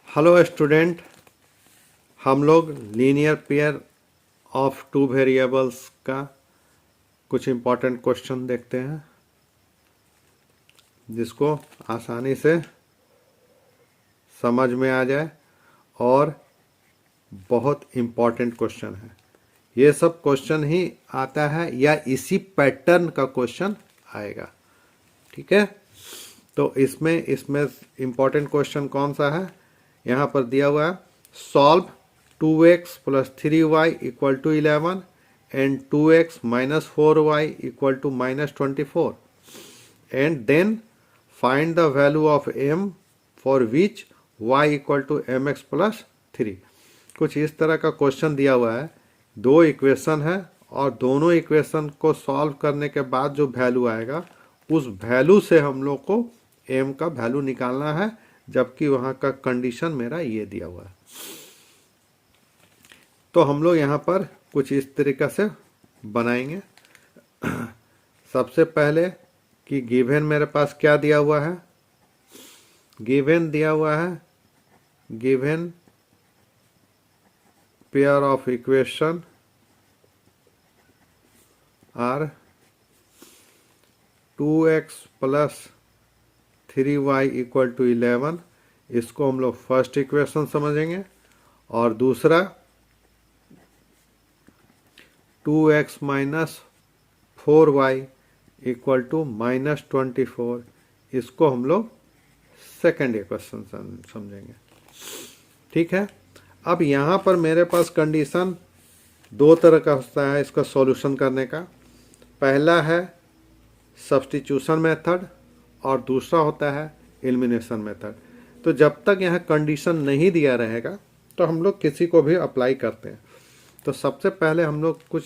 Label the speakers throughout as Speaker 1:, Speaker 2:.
Speaker 1: Hello student, हम लोग linear pair of two variables का कुछ इम्पोर्टेंट क्वेश्चन देखते हैं जिसको आसानी से समझ में आ जाए और बहुत इम्पोर्टेंट क्वेश्चन है। ये सब क्वेश्चन ही आता है या इसी पैटर्न का क्वेश्चन आएगा। ठीक है, तो इसमें इम्पोर्टेंट क्वेश्चन कौन सा है? यहाँ पर दिया हुआ है, solve 2x plus 3y equal to 11 and 2x minus 4y equal to minus 24 and then find the value of m for which y equal to mx plus 3। कुछ इस तरह का क्वेश्चन दिया हुआ है। दो इक्वेशन है और दोनों इक्वेशन को सॉल्व करने के बाद जो वैल्यू आएगा उस वैल्यू से हम लोग को m का वैल्यू निकालना है, जबकि वहां का कंडीशन मेरा ये दिया हुआ है। तो हम लोग यहाँ पर कुछ इस तरीक़ा से बनाएंगे। सबसे पहले कि गिवन मेरे पास क्या दिया हुआ है? गिवन दिया हुआ है, given pair of equation are 2x plus 3y equal to 11। इसको हम लोग फर्स्ट इक्वेशन समझेंगे और दूसरा 2x minus 4y equal to minus 24, इसको हम लोग सेकेंड इक्वेशन समझेंगे। ठीक है, अब यहाँ पर मेरे पास कंडीशन दो तरह का होता है इसका सॉल्यूशन करने का। पहला है सब्स्टिट्यूशन मेथड और दूसरा होता है एलिमिनेशन मेथड। तो जब तक यहाँ कंडीशन नहीं दिया रहेगा तो हम लोग किसी को भी अप्लाई करते हैं। तो सबसे पहले हम लोग कुछ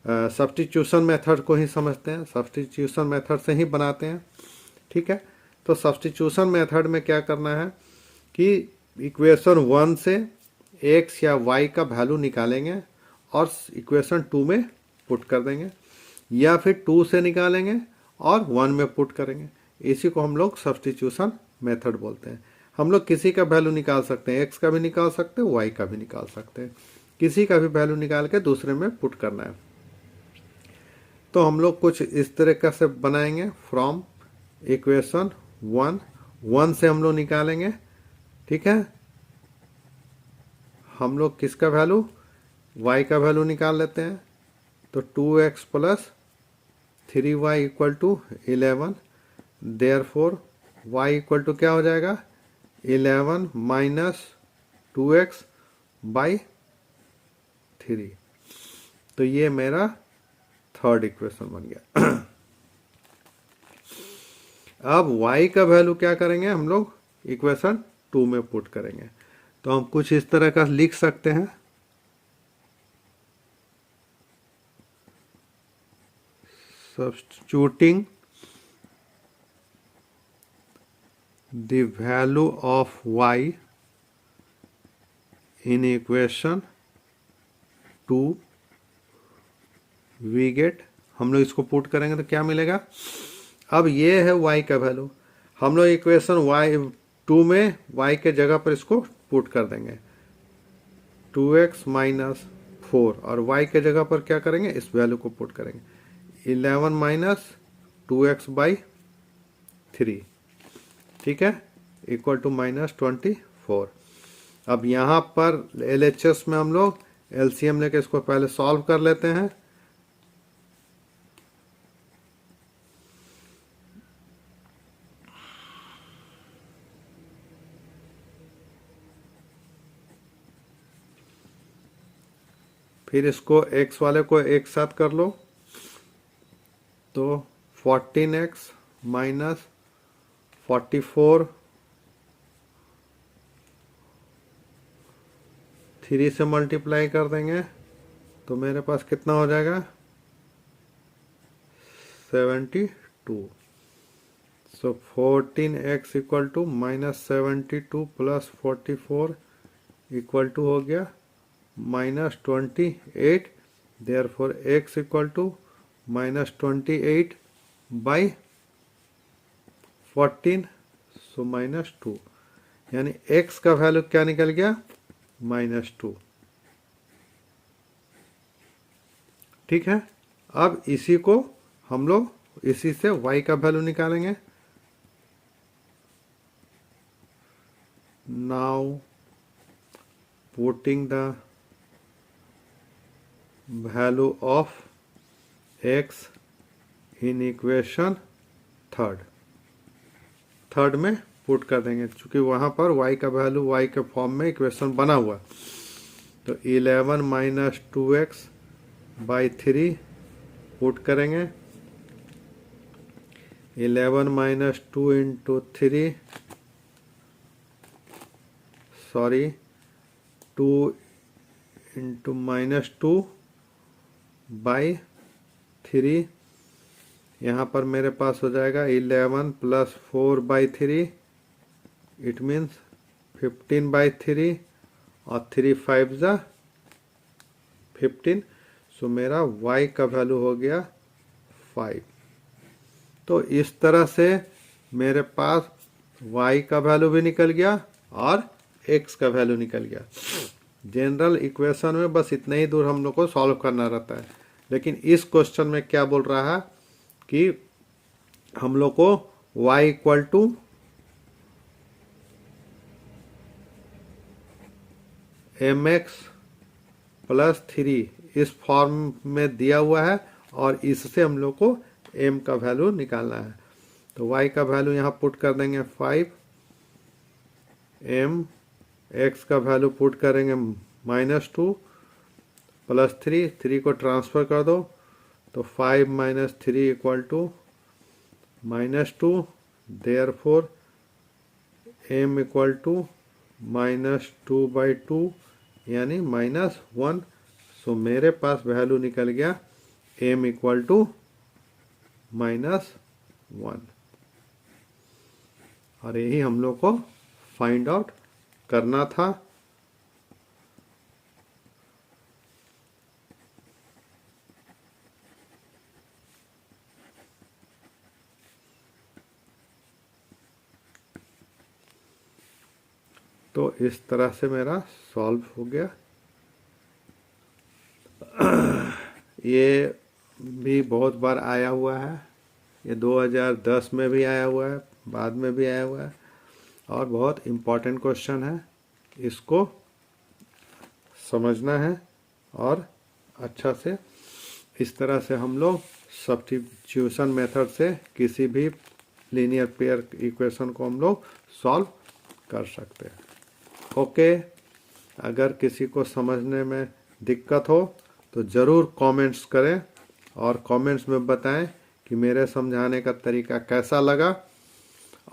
Speaker 1: सब्स्टिट्यूशन मेथड को ही समझते हैं, सब्स्टिट्यूशन मेथड से ही बनाते हैं। ठीक है, तो सब्स्टिट्यूशन मेथड में क्या करना है कि इक्वेशन 1 से x या y का वैल्यू निकालेंगे और इक्वेशन 2 में पुट कर देंगे, या फिर 2 से निकालेंगे और 1 में पुट करेंगे। इसी को हम लोग सब्स्टिट्यूशन मेथड बोलते हैं। हम लोग किसी का वैल्यू निकाल सकते हैं, x का भी निकाल सकते हैं, y का भी निकाल सकते हैं। किसी का भी वैल्यू निकाल के दूसरे में पुट करना है। तो हम लोग कुछ इस तरीके से बनाएंगे। फ्रॉम इक्वेशन 1 से हम लोग निकालेंगे। ठीक है, हम लोग किसका वैल्यू, y का वैल्यू निकाल लेते हैं। तो 2x plus 3y equal to 11, therefore y equal to क्या हो जाएगा, 11 माइनस 2x बाई 3। तो ये मेरा थर्ड इक्वेशन बन गया। अब y का वैल्यू क्या करेंगे, हम लोग इक्वेशन 2 में पुट करेंगे। तो हम कुछ इस तरह का लिख सकते हैं, substituting the value of y in equation 2 we get, हम लोग इसको पुट करेंगे तो क्या मिलेगा। अब ये है y का वैल्यू, हम लोग इक्वेशन y2 में y के जगह पर इसको पुट कर देंगे 2x माइनस 4, और y के जगह पर क्या करेंगे, इस वैल्यू को पुट करेंगे 11 माइनस 2x बाई 3। ठीक है, इक्वल टू माइनस 24। अब यहाँ पर LHS में हम लोग LCM लेके इसको पहले सॉल्व कर लेते हैं। फिर इसको x वाले को एक साथ कर लो, तो 14x माइनस 44 3 से मल्टीप्लाई कर देंगे तो मेरे पास कितना हो जाएगा, 72। So 14x equal to minus 72 plus 44 equal to हो गया minus 28। Therefore x equal to minus 28 by 14, so minus 2। यानी x का वैल्यू क्या निकल गया, -2। ठीक है, अब इसी को हम लोग इसी से y का वैल्यू निकालेंगे। Now putting the value of x in equation third में पुट कर देंगे, क्योंकि वहां पर y का वैल्यू y के फॉर्म में इक्वेशन बना हुआ। तो 11 माइनस 2x बाई 3 पुट करेंगे। 11 minus 2 into 3, sorry 2 into -2 by 3, यहाँ पर मेरे पास हो जाएगा 11 plus 4 by 3, it means 15 by 3, और 3 5 जा 15। सो मेरा y का वैल्यू हो गया 5। तो इस तरह से मेरे पास y का वैल्यू भी निकल गया और x का वैल्यू निकल गया। जनरल इक्वेशन में बस इतना ही दूर हम लोग को सॉल्व करना रहता है, लेकिन इस क्वेश्चन में क्या बोल रहा है कि हम लोग को y equal to mx plus 3 इस फॉर्म में दिया हुआ है, और इससे हम लोग को m का वैल्यू निकालना है। तो y का वैल्यू यहाँ पुट कर देंगे 5, m x का वैल्यू पुट करेंगे -2 प्लस 3 को ट्रांसफर कर दो, तो 5 minus 3 equal to -2, therefore m equal to -2/2 यानी -1। सो मेरे पास वैल्यू निकल गया m इक्वल टू -1, और यही हम लोग को फाइंड आउट करना था। तो इस तरह से मेरा सॉल्व हो गया। ये भी बहुत बार आया हुआ है, ये 2010 में भी आया हुआ है, बाद में भी आया हुआ है, और बहुत इम्पोर्टेंट क्वेश्चन है। इसको समझना है और अच्छा से इस तरह से हम लोग सब्स्टिट्यूशन मेथड से किसी भी लीनियर पेयर इक्वेशन को हम लोग सॉल्व कर सकते हैं। ओके, अगर किसी को समझने में दिक्कत हो तो ज़रूर कमेंट्स करें, और कमेंट्स में बताएं कि मेरे समझाने का तरीका कैसा लगा।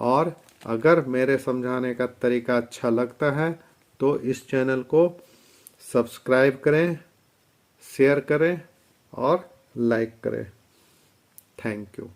Speaker 1: और अगर मेरे समझाने का तरीका अच्छा लगता है तो इस चैनल को सब्सक्राइब करें, शेयर करें और लाइक करें। Thank you.